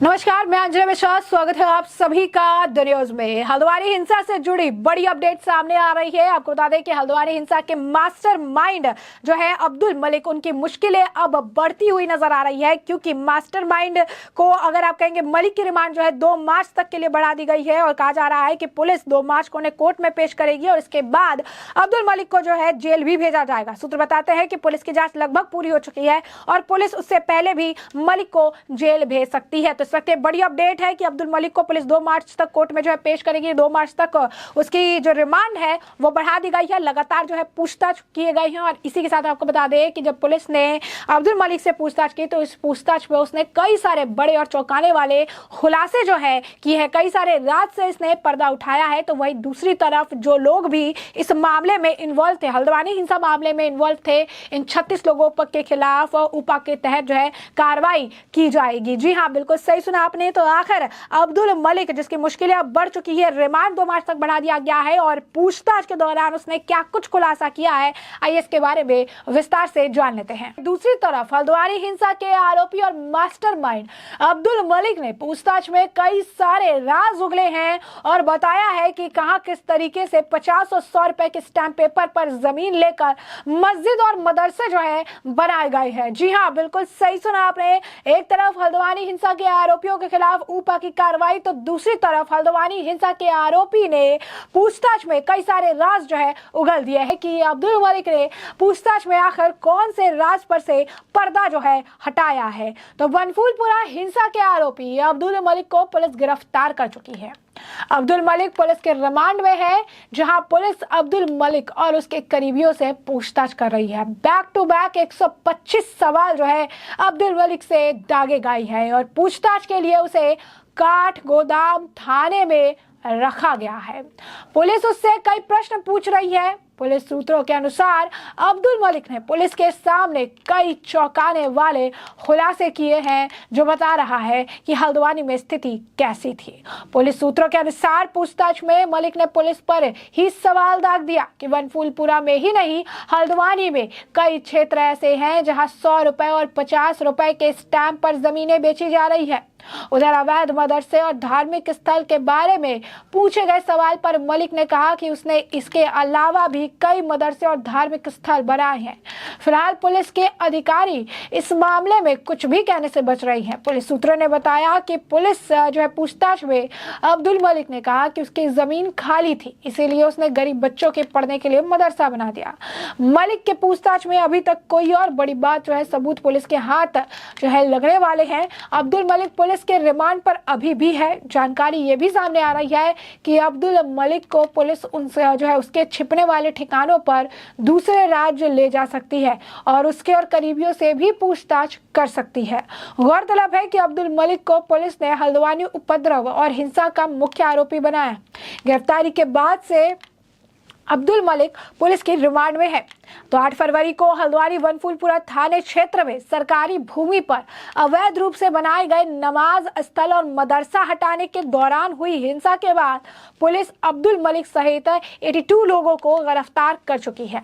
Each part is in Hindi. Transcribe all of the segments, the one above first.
नमस्कार, मैं अंजलि मिश्रा। स्वागत है आप सभी का द न्यूज में। हल्द्वानी हिंसा से जुड़ी बड़ी अपडेट सामने आ रही है। आपको बता दें कि हल्द्वानी हिंसा के मास्टरमाइंड जो है अब्दुल मलिक, उनकी मुश्किलें अब बढ़ती हुई नजर आ रही है, क्योंकि मास्टरमाइंड को अगर आप कहेंगे मलिक की रिमांड जो है 2 मार्च तक के लिए बढ़ा दी गई है और कहा जा रहा है कि पुलिस 2 मार्च को उन्हें कोर्ट में पेश करेगी और इसके बाद अब्दुल मलिक को जो है जेल भी भेजा जाएगा। सूत्र बताते हैं कि पुलिस की जांच लगभग पूरी हो चुकी है और पुलिस उससे पहले भी मलिक को जेल भेज सकती है। तो इस वक्त बड़ी अपडेट है कि अब्दुल मलिक को पुलिस 2 मार्च तक कोर्ट में जो है पेश करेगी। 2 मार्च तक उसकी जो रिमांड है वो बढ़ा दी गई है। लगातार जो है पूछताछ किए गए हैं और इसी के साथ आपको बता दें कि जब पुलिस ने अब्दुल मलिक से पूछताछ की तो इस पूछताछ में उसने कई सारे बड़े और चौंकाने वाले खुलासे जो है किए हैं, कई सारे राज से इसने पर्दा उठाया है। तो वही दूसरी तरफ जो लोग भी इस मामले में इन्वॉल्व थे, हल्द्वानी हिंसा मामले में इन्वॉल्व थे, इन 36 लोगों के खिलाफ उपा के तहत जो है कार्रवाई की जाएगी। जी हाँ, बिल्कुल सही सुना आपने। तो आखिर अब्दुल मलिक, जिसकी मुश्किलें अब बढ़ चुकी है, रिमांड 2 मार्च तक बढ़ा दिया गया है और पूछताछ के दौरान उसने क्या कुछ खुलासा किया है, आइए इसके बारे में विस्तार से जान लेते हैं। दूसरी तरफ हल्द्वानी हिंसा के आरोपी और मास्टरमाइंड अब्दुल मलिक ने पूछताछ में कई सारे राज उगले हैं और बताया है कि कहां किस तरीके से 50 और 100 रुपए के स्टैंप पेपर पर जमीन लेकर मस्जिद और मदरसे जो है बनाए गए हैं। जी हाँ, बिल्कुल सही सुना आपने। एक तरफ हल्द्वानी हिंसा के आरोपियों के खिलाफ ऊपा की कार्रवाई, तो दूसरी तरफ हल्द्वानी हिंसा के आरोपी ने पूछताछ में कई सारे राज जो है उगल दिए हैं कि अब्दुल मलिक ने पूछताछ में आखिर कौन से राज पर से पर्दा जो है हटाया है। तो बनफूलपुरा हिंसा के आरोपी अब्दुल मलिक को पुलिस गिरफ्तार कर चुकी है। अब्दुल मलिक पुलिस के रिमांड में है, जहां पुलिस अब्दुल मलिक और उसके करीबियों से पूछताछ कर रही है। बैक टू बैक 125 सवाल जो है अब्दुल मलिक से दागे गए हैं और पूछताछ के लिए उसे काठ गोदाम थाने में रखा गया है। पुलिस उससे कई प्रश्न पूछ रही है। पुलिस सूत्रों के अनुसार अब्दुल मलिक ने पुलिस के सामने कई चौंकाने वाले खुलासे किए हैं, जो बता रहा है कि हल्द्वानी में स्थिति कैसी थी। पुलिस सूत्रों के अनुसार पूछताछ में मलिक ने पुलिस पर ही सवाल दाग दिया कि बनफूलपुरा में ही नहीं, हल्द्वानी में कई क्षेत्र ऐसे हैं जहां 100 रुपए और 50 रुपए के स्टैंप पर जमीनें बेची जा रही है। उधर अवैध मदरसे और धार्मिक स्थल के बारे में पूछे गए सवाल पर मलिक ने कहा कि उसने इसके अलावा भी कई मदरसे और धार्मिक स्थल बनाए हैं। फिलहाल पुलिस के अधिकारी इस मामले में कुछ भी कहने से बच रही हैं। पुलिस सूत्रों ने बताया कि पुलिस जो है पूछताछ में अब्दुल मलिक ने कहा कि उसकी जमीन खाली थी, इसीलिए उसने गरीब बच्चों के पढ़ने के लिए मदरसा बना दिया। मलिक के पूछताछ में अभी तक कोई और बड़ी बात जो है सबूत पुलिस के हाथ जो है लगने वाले हैं। अब्दुल मलिक पुलिस के रिमांड पर अभी भी है। जानकारी ये भी सामने आ रही है कि अब्दुल मलिक को पुलिस उनसे जो है उसके छिपने वाले ठिकानों पर दूसरे राज्य ले जा सकती है और उसके और करीबियों से भी पूछताछ कर सकती है। गौरतलब है कि अब्दुल मलिक को पुलिस ने हल्द्वानी उपद्रव और हिंसा का मुख्य आरोपी बनाया। गिरफ्तारी के बाद से अब्दुल मलिक पुलिस की रिमांड में है। तो 8 फरवरी को हल्द्वानी बनफूलपुरा थाने क्षेत्र में सरकारी भूमि पर अवैध रूप से बनाए गए नमाज स्थल और मदरसा हटाने के दौरान हुई हिंसा के बाद पुलिस अब्दुल मलिक सहित 82 लोगों को गिरफ्तार कर चुकी है।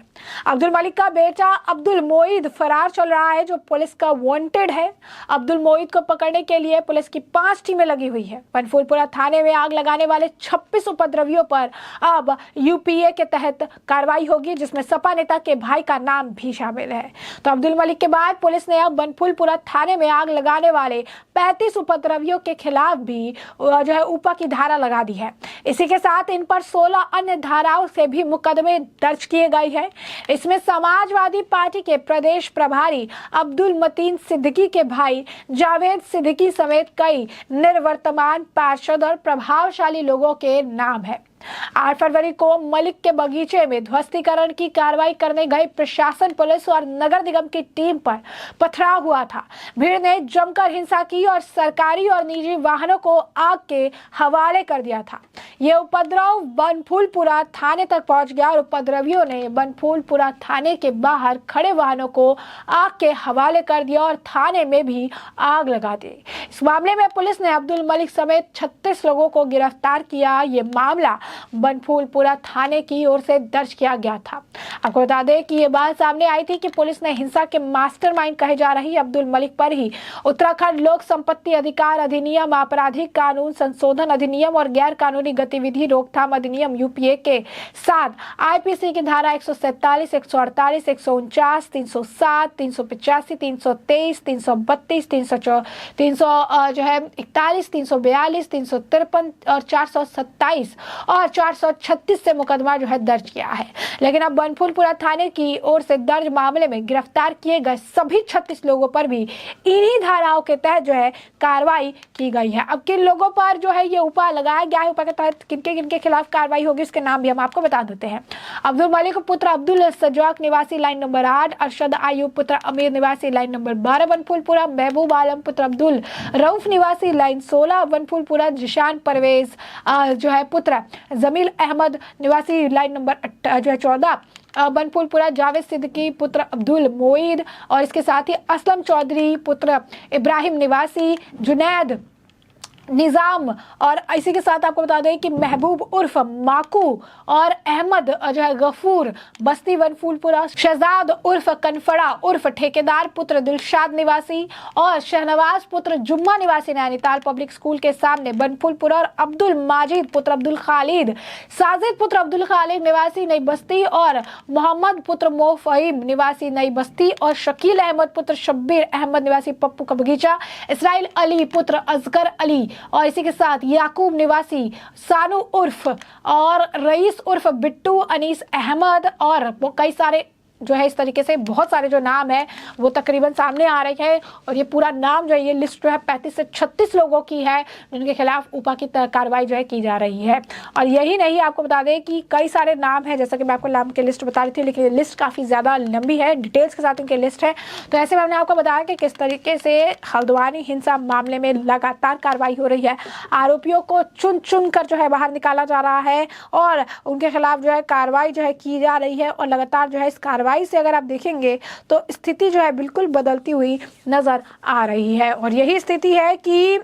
अब्दुल मलिक का बेटा अब्दुल मोईद फरार चल रहा है, जो पुलिस का वांटेड है। अब्दुल मोईद को पकड़ने के लिए पुलिस की 5 टीमें लगी हुई है। बनफूलपुरा थाने में आग लगाने वाले 26 उपद्रवियों पर अब यूपीए के तहत कार्रवाई होगी, जिसमें सपा नेता के भाई का नाम भी शामिल है। तो अब्दुल मलिक के बाद पुलिस ने अब बनफूलपुरा थाने में आग लगाने वाले 35 उपद्रवियों के खिलाफ भी जो है ऊपा की धारा लगा दी है। इसी के साथ इन पर 16 अन्य धाराओं से भी मुकदमे दर्ज किए गए हैं। इसमें समाजवादी पार्टी के प्रदेश प्रभारी अब्दुल मतीन सिद्दीकी के भाई जावेद सिद्दीकी समेत कई निवर्तमान पार्षद और प्रभावशाली लोगों के नाम है। 8 फरवरी को मलिक के बगीचे में ध्वस्तीकरण की कार्रवाई करने गई प्रशासन, पुलिस और नगर निगम की टीम पर पथराव हुआ था। भीड़ ने जमकर हिंसा की और सरकारी और निजी वाहनों को आग के हवाले कर दिया था। ये उपद्रव बनफूलपुरा थाने तक पहुंच गया और उपद्रवियों ने बनफूलपुरा थाने के बाहर खड़े वाहनों को आग के हवाले कर दिया और थाने में भी आग लगा दी। इस मामले में पुलिस ने अब्दुल मलिक समेत 36 लोगों को गिरफ्तार किया। ये मामला बनफूलपुरा थाने की ओर से दर्ज किया गया था। आपको बता दें कि ये बात सामने आई थी कि पुलिस ने हिंसा के मास्टरमाइंड कहे जा रही अब्दुल मलिक पर ही उत्तराखंड लोक संपत्ति अधिकार अधिनियम, आपराधिक कानून संशोधन अधिनियम और गैर कानूनी गतिविधि रोकथाम अधिनियम यूपीए के साथ आईपीसी की धारा 147, 148, 149, 307, 385, 323, 332, 341, 342, 353 और 427 और 436 से मुकदमा दर्ज किया है। लेकिन अब बनफूलपुरा थाने की ओर से दर्ज मामले में गिरफ्तार किए गए सभी 36 लोगों पर भी इन्हीं धाराओं के तहत कार्रवाई की गई है। अब किन लोगों पर ये उपा लगाया गया है, उपा के तहत किनके खिलाफ कार्रवाई होगी, उसके नाम भी हम आपको बता देते हैं। अब्दुल मलिक पुत्र अब्दुल सजाक निवासी लाइन नंबर 8, अरशद आयूब पुत्र अमीर निवासी लाइन नंबर 12 बनफूलपुरा, महबूब आलम पुत्र अब्दुल रऊफ निवासी लाइन 16 बनफूलपुरा, जिशान परवेज पुत्र जमील अहमद निवासी लाइन नंबर 14 बनफूलपुरा, जावेद सिद्दीकी पुत्र अब्दुल मोईद और इसके साथ ही असलम चौधरी पुत्र इब्राहिम निवासी जुनैद निजाम और इसी के साथ आपको बता दें कि महबूब उर्फ माकू और अहमद गफूर बस्ती बनफूलपुरा, शहजाद उर्फ कनफड़ा उर्फ ठेकेदार पुत्र दिलशाद निवासी और शहनवाज पुत्र जुम्मा निवासी नैनीताल पब्लिक स्कूल के सामने बनफूलपुरा और अब्दुल माजिद पुत्र अब्दुल खालिद, साजिद पुत्र अब्दुल खालिद निवासी नई बस्ती और मोहम्मद पुत्र मोफहीम निवासी नई बस्ती और शकील अहमद पुत्र शब्बीर अहमद निवासी पप्पू का बगीचा, इसराइल अली पुत्र असगर अली और इसी के साथ याकूब निवासी सानू उर्फ और रईस उर्फ बिट्टू, अनीस अहमद और वो कई सारे इस तरीके से बहुत सारे नाम है वो तकरीबन सामने आ रहे हैं। और ये पूरा नाम ये लिस्ट 35 से 36 लोगों की है जिनके खिलाफ उपा की कार्रवाई की जा रही है। और यही नहीं, आपको बता दें कि कई सारे नाम है, जैसा कि मैं आपको नाम की लिस्ट बता रही थी, लेकिन ये लिस्ट काफ़ी ज़्यादा लंबी है, डिटेल्स के साथ इनकी लिस्ट है। तो ऐसे में हमने आपको बताया कि किस तरीके से हल्द्वानी हिंसा मामले में लगातार कार्रवाई हो रही है, आरोपियों को चुन चुन कर बाहर निकाला जा रहा है और उनके खिलाफ कार्रवाई की जा रही है। और लगातार इस कार्रवाई से अगर आप देखेंगे तो स्थिति बिल्कुल बदलती हुई नजर आ रही है। और यही स्थिति है कि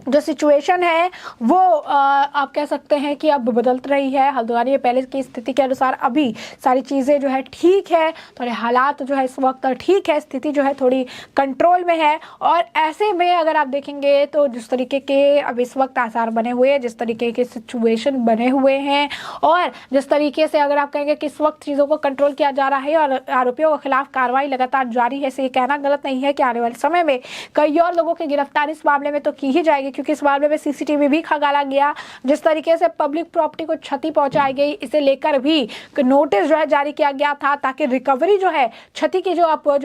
जो सिचुएशन है वो आप कह सकते हैं कि अब बदल रही है। हल्द्वानी में पहले की स्थिति के अनुसार अभी सारी चीज़ें ठीक है, थोड़े हालात इस वक्त ठीक है, स्थिति थोड़ी कंट्रोल में है। और ऐसे में अगर आप देखेंगे तो जिस तरीके के अब इस वक्त आसार बने हुए हैं, जिस तरीके के सिचुएशन बने हुए हैं और जिस तरीके से अगर आप कहेंगे कि इस वक्त चीज़ों को कंट्रोल किया जा रहा है और आरोपियों के खिलाफ कार्रवाई लगातार जारी है, ये कहना गलत नहीं है कि आने वाले समय में कई और लोगों की गिरफ्तारी इस मामले में तो की ही जाएगी, क्योंकि इस मामले में सीसीटीवी भी खंगाला गया। जिस तरीके से पब्लिक प्रॉपर्टी को क्षति पहुंचाई गई, इसे लेकर भी नोटिस जारी किया गया था ताकि रिकवरी क्षति की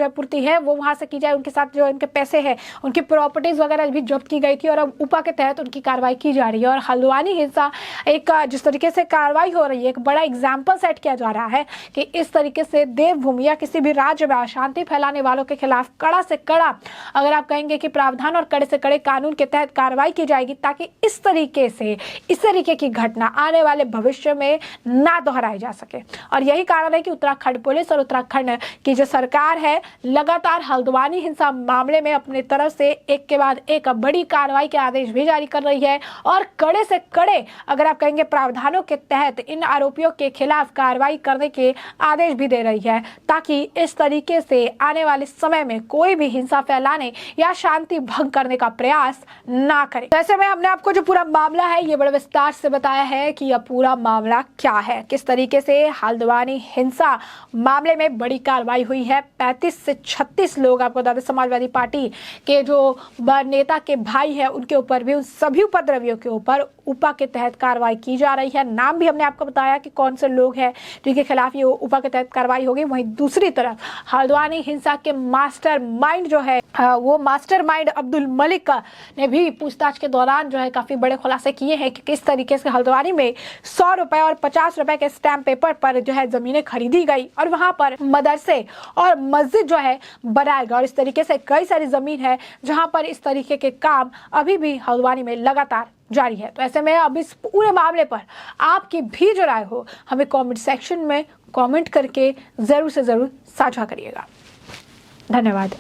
पूर्ति है वो वहां से की जाए। उनके साथ इनके पैसे हैं, उनकी प्रॉपर्टीज वगैरह भी जब्त की गई थी और अब उपा के तहत उनकी कार्रवाई की जा रही है। और हल्द्वानी हिंसा एक जिस तरीके से कार्रवाई हो रही है, एक बड़ा एग्जाम्पल सेट किया जा रहा है कि इस तरीके से देवभूमि या किसी भी राज्य में अशांति फैलाने वालों के खिलाफ कड़ा से कड़ा अगर आप कहेंगे कि प्रावधान और कड़े से कड़े कानून के तहत कार्रवाई की जाएगी ताकि इस तरीके की घटना आने वाले भविष्य में ना दोहराई जा सके। और यही कारण है कि उत्तराखंड पुलिस और उत्तराखंड की जो सरकार है लगातार हल्द्वानी हिंसा मामले में अपनी तरफ से एक के बाद एक बड़ी कार्रवाई के आदेश भी जारी कर रही है और कड़े से कड़े अगर आप कहेंगे प्रावधानों के तहत इन आरोपियों के खिलाफ कार्रवाई करने के आदेश भी दे रही है ताकि इस तरीके से आने वाले समय में कोई भी हिंसा फैलाने या शांति भंग करने का प्रयास ना करे। ऐसे में हमने आपको जो पूरा मामला है ये बड़े विस्तार से बताया है कि यह पूरा मामला क्या है, किस तरीके से हल्द्वानी हिंसा मामले में बड़ी कार्रवाई हुई है। 35 से 36 लोग आपको बता दें समाजवादी पार्टी के जो नेता के भाई है उनके ऊपर भी, उन सभी उपद्रवियों के ऊपर उपा के तहत कार्रवाई की जा रही है। नाम भी हमने आपको बताया कि कौन से लोग हैं जिनके खिलाफ ये उपा के तहत कार्रवाई होगी। वहीं दूसरी तरफ हल्द्वानी हिंसा के मास्टरमाइंड वो मास्टरमाइंड अब्दुल मलिक ने भी पूछताछ के दौरान काफी बड़े खुलासे किए हैं कि किस तरीके से हल्द्वानी में 100 रुपए और 50 रुपए के स्टैम्प पेपर पर जमीनें खरीदी गई और वहां पर मदरसे और मस्जिद बनाया गया। और इस तरीके से कई सारी जमीन है जहां पर इस तरीके के काम अभी भी हल्द्वानी में लगातार जारी है। तो ऐसे में अब इस पूरे मामले पर आपकी भी जो राय हो हमें कमेंट सेक्शन में कमेंट करके जरूर से जरूर साझा करिएगा। धन्यवाद।